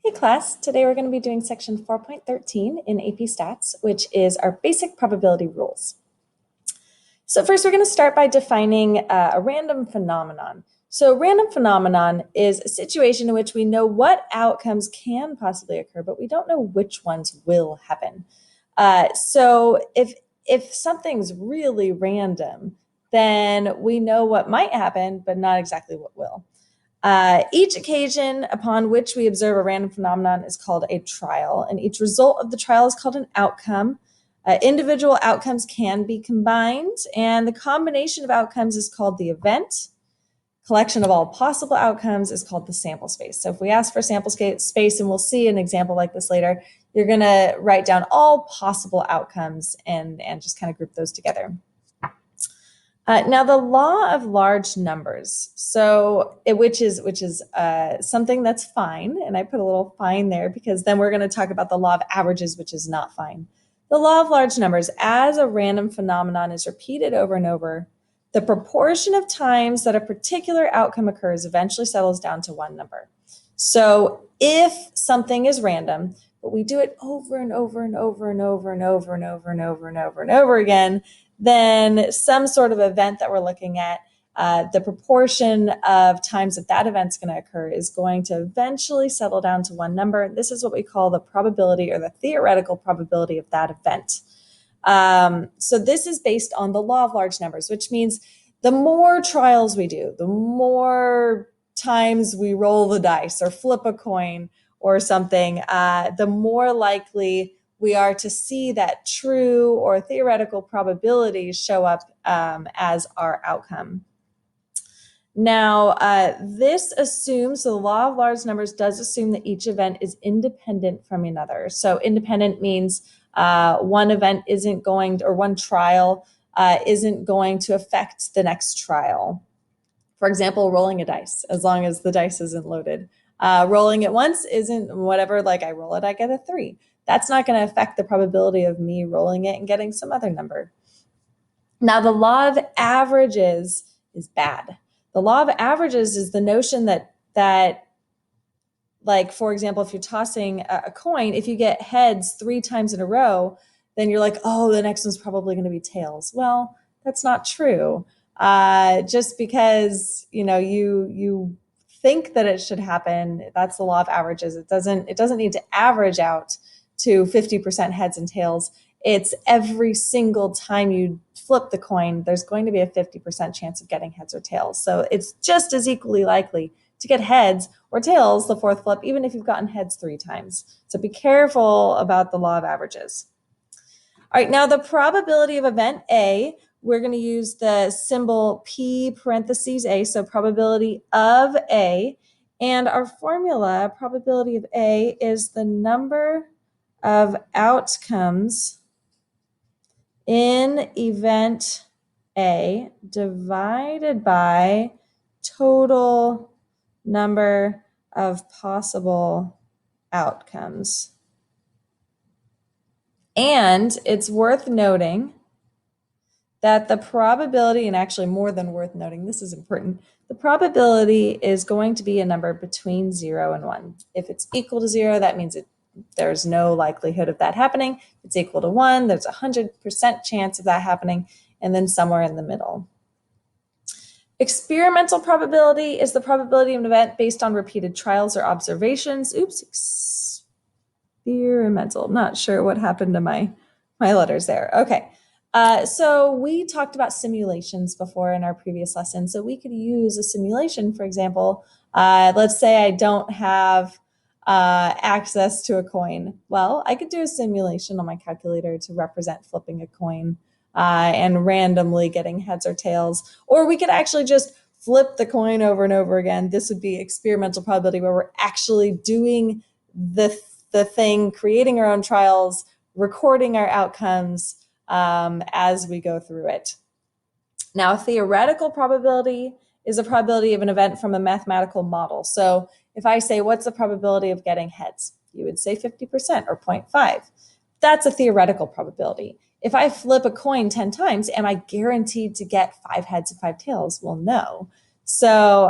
Hey class, today we're going to be doing section 4.13 in AP Stats, which is our basic probability rules. So first we're going to start by defining a random phenomenon. So a random phenomenon is a situation in which we know what outcomes can possibly occur, but we don't know which ones will happen. So if something's really random, then we know what might happen, but not exactly what will. Each occasion upon which we observe a random phenomenon is called a trial, and each result of the trial is called an outcome. Individual outcomes can be combined, and the combination of outcomes is called the event. Collection of all possible outcomes is called the sample space. So if we ask for sample space, and we'll see an example like this later, you're going to write down all possible outcomes and just kind of group those together. Now, the law of large numbers, which is something that's fine, and I put a little fine there because then we're going to talk about the law of averages, which is not fine. The law of large numbers, as a random phenomenon is repeated over and over, the proportion of times that a particular outcome occurs eventually settles down to one number. So if something is random, but we do it over and over and over and over and over and over and over and over and over again, then some sort of event that we're looking at, the proportion of times that event's going to occur is going to eventually settle down to one number. This is what we call the probability or the theoretical probability of that event. So this is based on the law of large numbers, which means the more trials we do, the more times we roll the dice or flip a coin or something, the more likely we are to see that true or theoretical probabilities show up as our outcome. Now, this assumes, so the law of large numbers does assume that each event is independent from another. So independent means one event isn't going to, or one trial isn't going to affect the next trial. For example, rolling a dice, as long as the dice isn't loaded. Rolling it once isn't whatever, like I roll it, I get a 3. That's not going to affect the probability of me rolling it and getting some other number. Now, the law of averages is bad. The law of averages is the notion that like, for example, if you're tossing a coin, if you get heads 3 times in a row, then you're like, oh, the next one's probably going to be tails. Well, that's not true. Just because, you think that it should happen, that's the law of averages. It doesn't need to average out to 50% heads and tails. It's every single time you flip the coin, there's going to be a 50% chance of getting heads or tails. So it's just as equally likely to get heads or tails the fourth flip, even if you've gotten heads 3 times. So be careful about the law of averages. All right, now the probability of event A, we're going to use the symbol P parentheses A, so probability of A. And our formula, probability of A, is the number of outcomes in event A divided by total number of possible outcomes. And it's worth noting that the probability, and actually more than worth noting, this is important, the probability is going to be a number between 0 and 1. If it's equal to 0, that means there's no likelihood of that happening. If it's equal to 1, there's a 100% chance of that happening, and then somewhere in the middle. Experimental probability is the probability of an event based on repeated trials or observations. Oops, experimental. I'm not sure what happened to my letters there. Okay. So we talked about simulations before in our previous lesson. So we could use a simulation, for example. Let's say I don't have access to a coin. Well, I could do a simulation on my calculator to represent flipping a coin and randomly getting heads or tails. Or we could actually just flip the coin over and over again. This would be experimental probability, where we're actually doing the thing, creating our own trials, recording our outcomes as we go through it. Now, a theoretical probability is a probability of an event from a mathematical model. So if I say, what's the probability of getting heads? You would say 50% or 0.5. That's a theoretical probability. If I flip a coin 10 times, am I guaranteed to get 5 heads and 5 tails? Well, no. So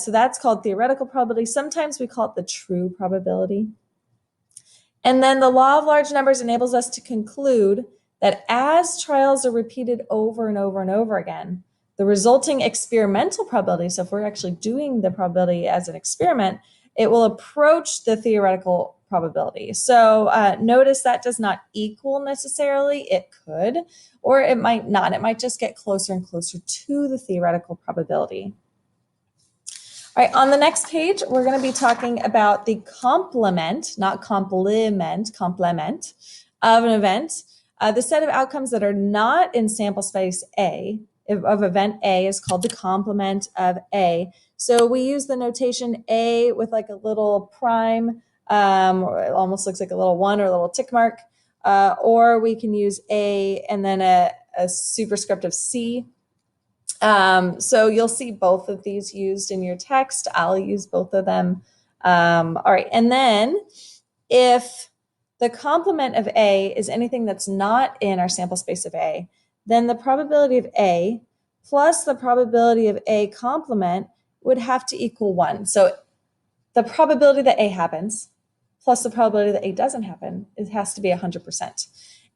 that's called theoretical probability. Sometimes we call it the true probability. And then the law of large numbers enables us to conclude that as trials are repeated over and over and over again, the resulting experimental probability, so if we're actually doing the probability as an experiment, it will approach the theoretical probability. So notice that does not equal necessarily. It could, or it might not. It might just get closer and closer to the theoretical probability. All right, on the next page, we're going to be talking about the complement, not complement of an event. The set of outcomes that are not in sample space A of event A is called the complement of A. So we use the notation A with like a little prime, or it almost looks like a little 1 or a little tick mark, or we can use A and then a superscript of C. So you'll see both of these used in your text. I'll use both of them. All right, and then if the complement of A is anything that's not in our sample space of A, then the probability of A plus the probability of A complement would have to equal 1. So the probability that A happens plus the probability that A doesn't happen, it has to be 100%.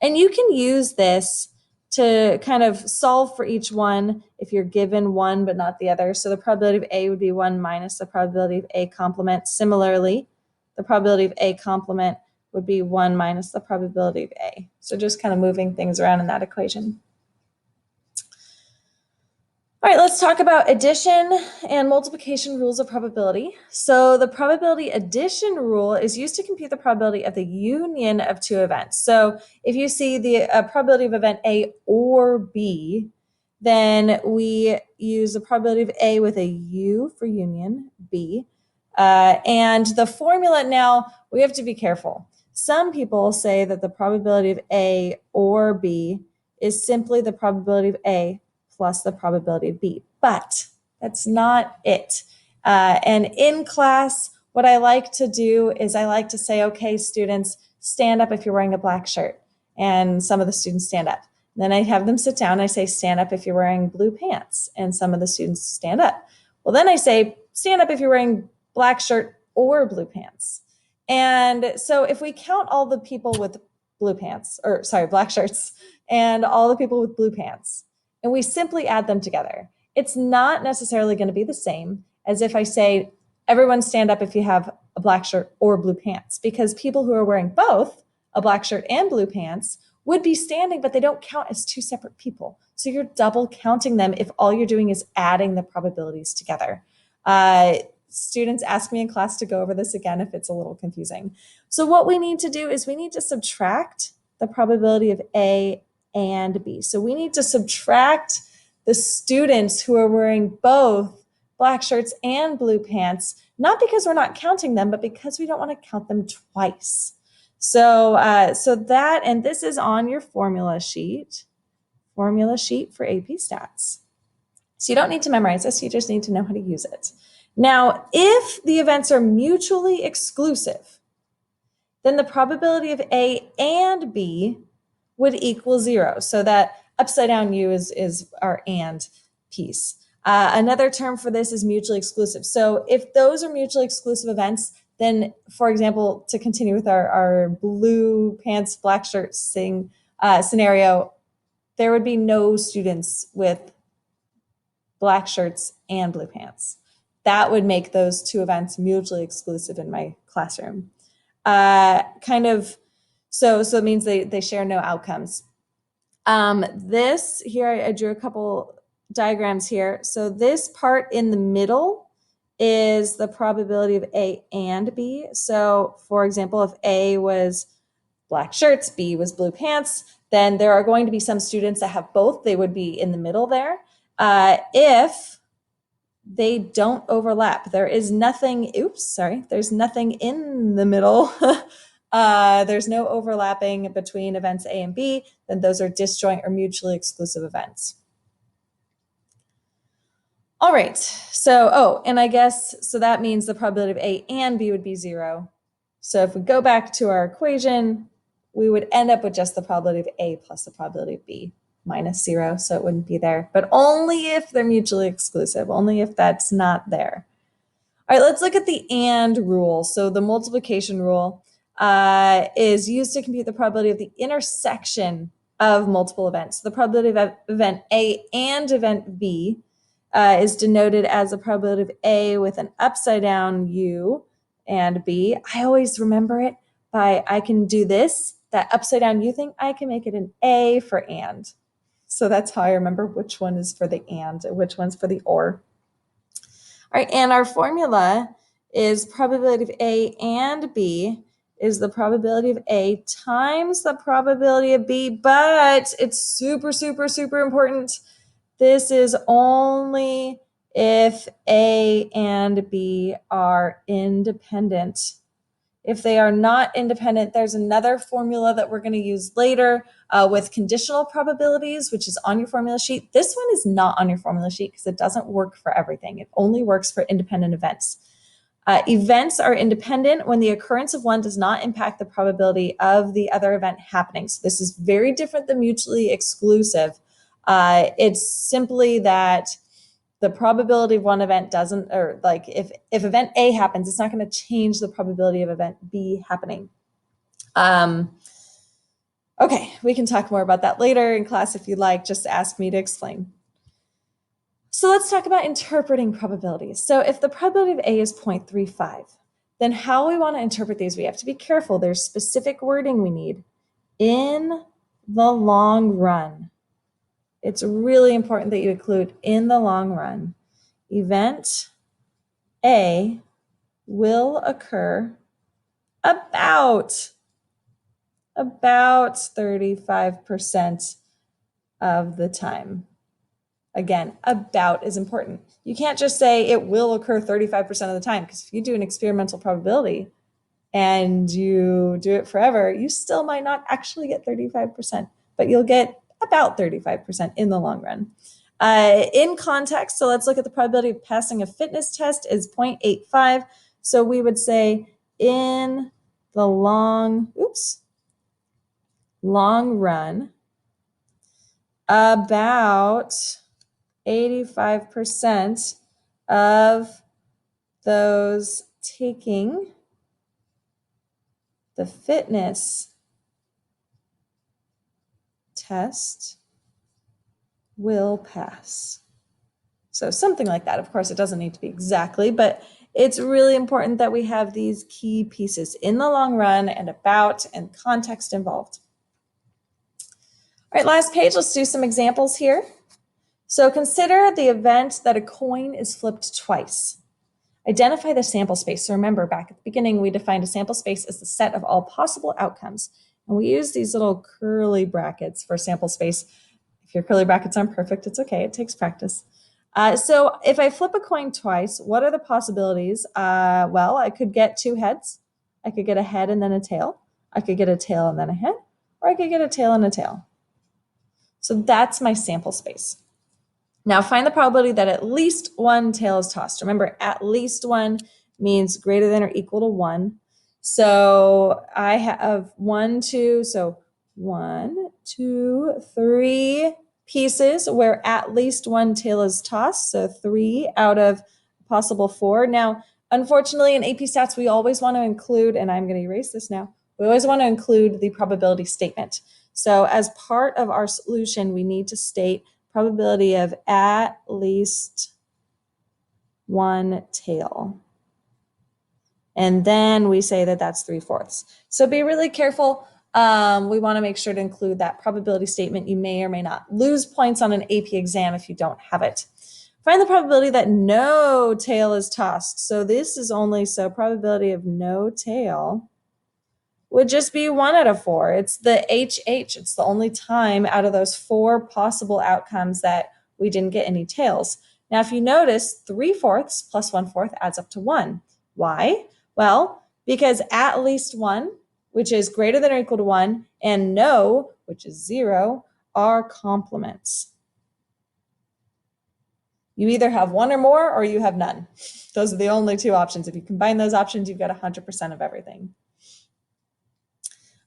And you can use this to kind of solve for each one if you're given one but not the other. So the probability of A would be 1 minus the probability of A complement. Similarly, the probability of A complement would be 1 minus the probability of A. So just kind of moving things around in that equation. All right, let's talk about addition and multiplication rules of probability. So the probability addition rule is used to compute the probability of the union of two events. So if you see the probability of event A or B, then we use the probability of A with a U for union, B. And the formula now, we have to be careful. Some people say that the probability of A or B is simply the probability of A plus the probability of B, but that's not it. And in class, what I like to do is I like to say, okay, students, stand up if you're wearing a black shirt. And some of the students stand up. Then I have them sit down. I say, stand up if you're wearing blue pants. And some of the students stand up. Well, then I say, stand up if you're wearing black shirt or blue pants. And so if we count all the people with black shirts and all the people with blue pants, and we simply add them together, it's not necessarily going to be the same as if I say, everyone stand up if you have a black shirt or blue pants, because people who are wearing both a black shirt and blue pants would be standing, but they don't count as two separate people. So you're double counting them if all you're doing is adding the probabilities together. Students ask me in class to go over this again if it's a little confusing. So what we need to do is we need to subtract the probability of A and B. So we need to subtract the students who are wearing both black shirts and blue pants, not because we're not counting them, but because we don't want to count them twice. So that, and this is on your formula sheet for AP Stats. So you don't need to memorize this, you just need to know how to use it. Now, if the events are mutually exclusive, then the probability of A and B would equal 0. So that upside down U is our and piece. Another term for this is mutually exclusive. So if those are mutually exclusive events, then, for example, to continue with our blue pants, black shirt scenario, there would be no students with black shirts and blue pants. That would make those two events mutually exclusive in my classroom. So it means they share no outcomes. This here, I drew a couple diagrams here. So this part in the middle is the probability of A and B. So for example, if A was black shirts, B was blue pants, then there are going to be some students that have both. They would be in the middle there. If they don't overlap, there's nothing in the middle. There's no overlapping between events A and B, then those are disjoint or mutually exclusive events. All right, so that means the probability of A and B would be 0. So if we go back to our equation, we would end up with just the probability of A plus the probability of B minus 0, so it wouldn't be there, but only if they're mutually exclusive, only if that's not there. All right, let's look at the AND rule. So the multiplication rule. is used to compute the probability of the intersection of multiple events. The probability of event A and event B is denoted as the probability of A with an upside down U and B. I always remember it by, I can do this, that upside down U thing, I can make it an A for and. So that's how I remember which one is for the and which one's for the or. All right, and our formula is probability of A and B is the probability of A times the probability of B, but it's super, super, super important. This is only if A and B are independent. If they are not independent, there's another formula that we're going to use later with conditional probabilities, which is on your formula sheet. This one is not on your formula sheet because it doesn't work for everything. It only works for independent events. Events are independent when the occurrence of one does not impact the probability of the other event happening. So this is very different than mutually exclusive. It's simply that the probability of one event doesn't, or like if event A happens, it's not going to change the probability of event B happening. Okay, we can talk more about that later in class if you'd like, just ask me to explain. So let's talk about interpreting probabilities. So if the probability of A is 0.35, then how we want to interpret these, we have to be careful. There's specific wording we need. In the long run, it's really important that you include in the long run. Event A will occur about 35% of the time. Again, about is important. You can't just say it will occur 35% of the time, because if you do an experimental probability and you do it forever, you still might not actually get 35%, but you'll get about 35% in the long run. In context, so let's look at the probability of passing a fitness test is 0.85. So we would say in the long run, about 85% of those taking the fitness test will pass. So something like that. Of course, it doesn't need to be exactly, but it's really important that we have these key pieces in the long run and about and context involved. All right, last page, let's do some examples here. So consider the event that a coin is flipped twice. Identify the sample space. So remember, back at the beginning, we defined a sample space as the set of all possible outcomes. And we use these little curly brackets for sample space. If your curly brackets aren't perfect, it's okay. It takes practice. So if I flip a coin twice, what are the possibilities? Well, I could get two heads. I could get a head and then a tail. I could get a tail and then a head, or I could get a tail and a tail. So that's my sample space. Now find the probability that at least one tail is tossed. Remember, at least one means greater than or equal to 1. So I have 1, 2, so 1, 2, 3 pieces where at least one tail is tossed. So 3 out of possible 4. Now, unfortunately, in AP Stats, we always want to include, and I'm going to erase this now, we always want to include the probability statement. So as part of our solution, we need to state probability of at least one tail. And then we say that that's 3/4. So be really careful. We want to make sure to include that probability statement. You may or may not lose points on an AP exam if you don't have it. Find the probability that no tail is tossed. So this is only, so probability of no tail would just be 1 out of 4. It's the HH. It's the only time out of those 4 possible outcomes that we didn't get any tails. Now, if you notice, 3/4 plus 1/4 adds up to 1. Why? Well, because at least 1, which is greater than or equal to 1, and no, which is 0, are complements. You either have 1 or more, or you have none. Those are the only 2 options. If you combine those options, you've got 100% of everything.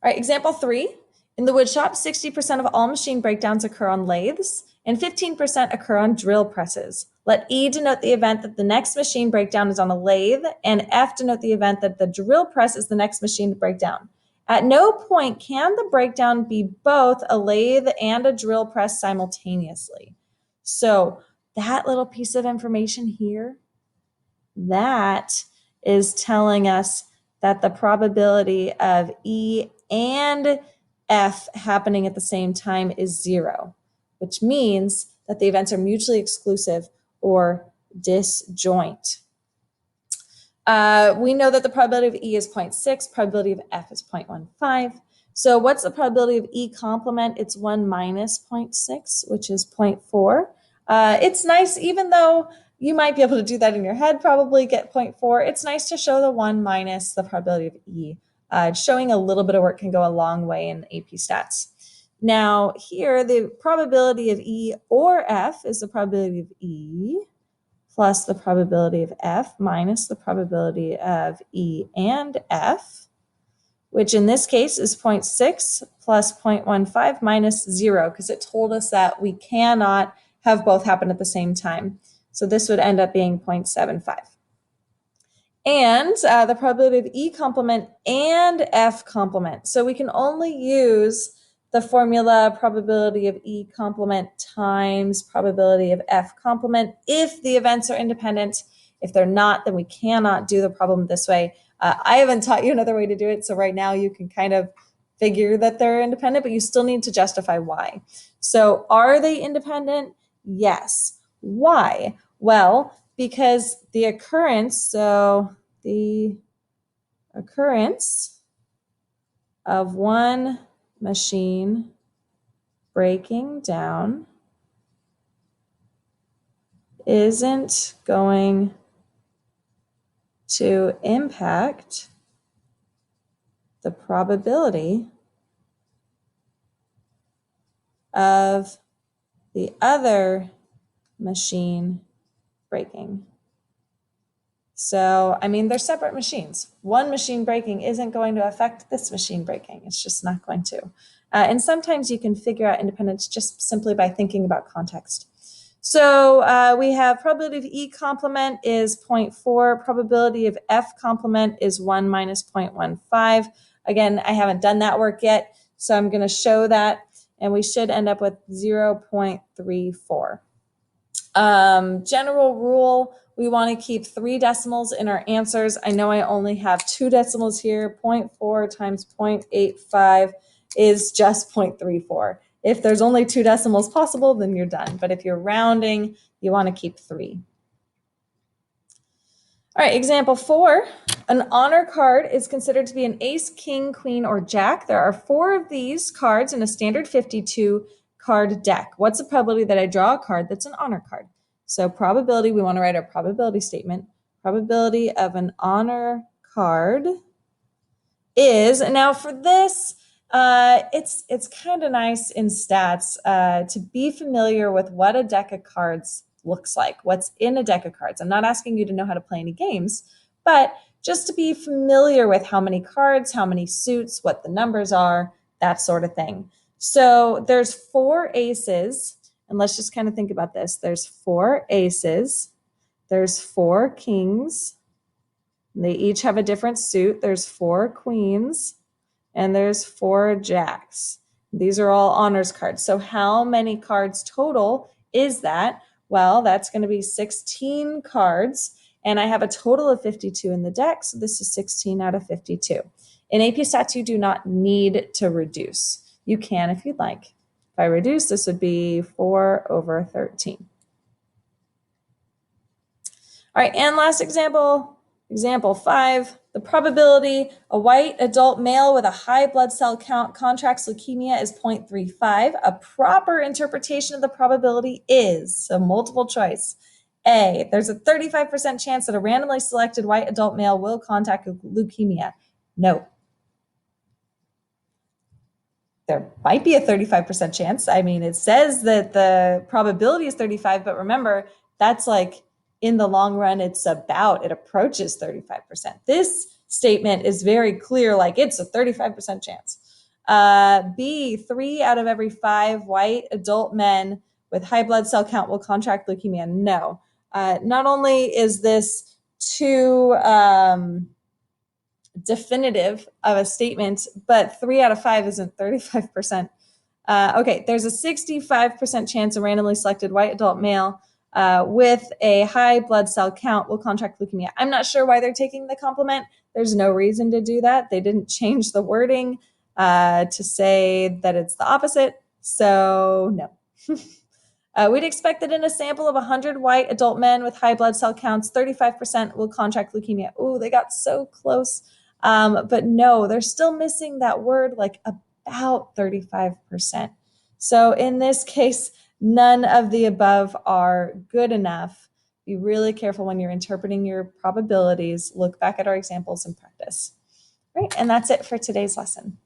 All right, example 3. In the wood shop, 60% of all machine breakdowns occur on lathes and 15% occur on drill presses. Let E denote the event that the next machine breakdown is on a lathe, and F denote the event that the drill press is the next machine to break down. At no point can the breakdown be both a lathe and a drill press simultaneously. So that little piece of information here, that is telling us that the probability of E and F happening at the same time is 0, which means that the events are mutually exclusive or disjoint. We know that the probability of E is 0.6, probability of F is 0.15. So what's the probability of E complement? It's 1 minus 0.6, which is 0.4. It's nice, even though you might be able to do that in your head, probably get 0.4. It's nice to show the 1 minus the probability of E. Showing a little bit of work can go a long way in AP stats. Now here, the probability of E or F is the probability of E plus the probability of F minus the probability of E and F, which in this case is 0.6 plus 0.15 minus 0, because it told us that we cannot have both happen at the same time. So this would end up being 0.75. And the probability of E complement and F complement. So we can only use the formula probability of E complement times probability of F complement if the events are independent. If they're not, then we cannot do the problem this way. I haven't taught you another way to do it, so right now you can kind of figure that they're independent, but you still need to justify why. So are they independent? Yes. Why? Well, because the occurrence of one machine breaking down isn't going to impact the probability of the other machine breaking. So, I mean, they're separate machines. One machine breaking isn't going to affect this machine breaking. It's just not going to. And sometimes you can figure out independence just simply by thinking about context. So we have probability of E complement is 0.4. Probability of F complement is 1 minus 0.15. Again, I haven't done that work yet, so I'm going to show that, and we should end up with 0.34. General rule, we want to keep 3 decimals in our answers. I know I only have 2 decimals here. 0.4 times 0.85 is just 0.34. If there's only 2 decimals possible, then you're done. But if you're rounding, you want to keep 3. All right, example 4. An honor card is considered to be an ace, king, queen, or jack. There are 4 of these cards in a standard 52 card deck. What's the probability that I draw a card that's an honor card? So probability, we want to write our probability statement. Probability of an honor card is, now for this, it's kind of nice in stats to be familiar with what a deck of cards looks like, what's in a deck of cards. I'm not asking you to know how to play any games, but just to be familiar with how many cards, how many suits, what the numbers are, that sort of thing. So there's 4 aces, and let's just kind of think about this. There's 4 aces, there's 4 kings, they each have a different suit. There's 4 queens, and there's 4 jacks. These are all honors cards. So how many cards total is that? Well, that's going to be 16 cards, and I have a total of 52 in the deck, so this is 16 out of 52. In AP Stats, you do not need to reduce. You can if you'd like. If I reduce, this would be 4 over 13. All right, and last example, example 5. The probability a white adult male with a high blood cell count contracts leukemia is 0.35. A proper interpretation of the probability is, so multiple choice. A, there's a 35% chance that a randomly selected white adult male will contract leukemia. No. There might be a 35% chance. I mean, it says that the probability is 35, but remember, that's like in the long run, it approaches 35%. This statement is very clear, like it's a 35% chance. B, 3 out of every 5 white adult men with high blood cell count will contract leukemia. No. Not only is this too definitive of a statement, but 3 out of 5 isn't 35%. Okay, there's a 65% chance a randomly selected white adult male with a high blood cell count will contract leukemia. I'm not sure why they're taking the complement. There's no reason to do that. They didn't change the wording to say that it's the opposite. So no. We'd expect that in a sample of 100 white adult men with high blood cell counts, 35% will contract leukemia. Ooh, they got so close. But no, they're still missing that word, like about 35%. So in this case, none of the above are good enough. Be really careful when you're interpreting your probabilities. Look back at our examples and practice. Right, and that's it for today's lesson.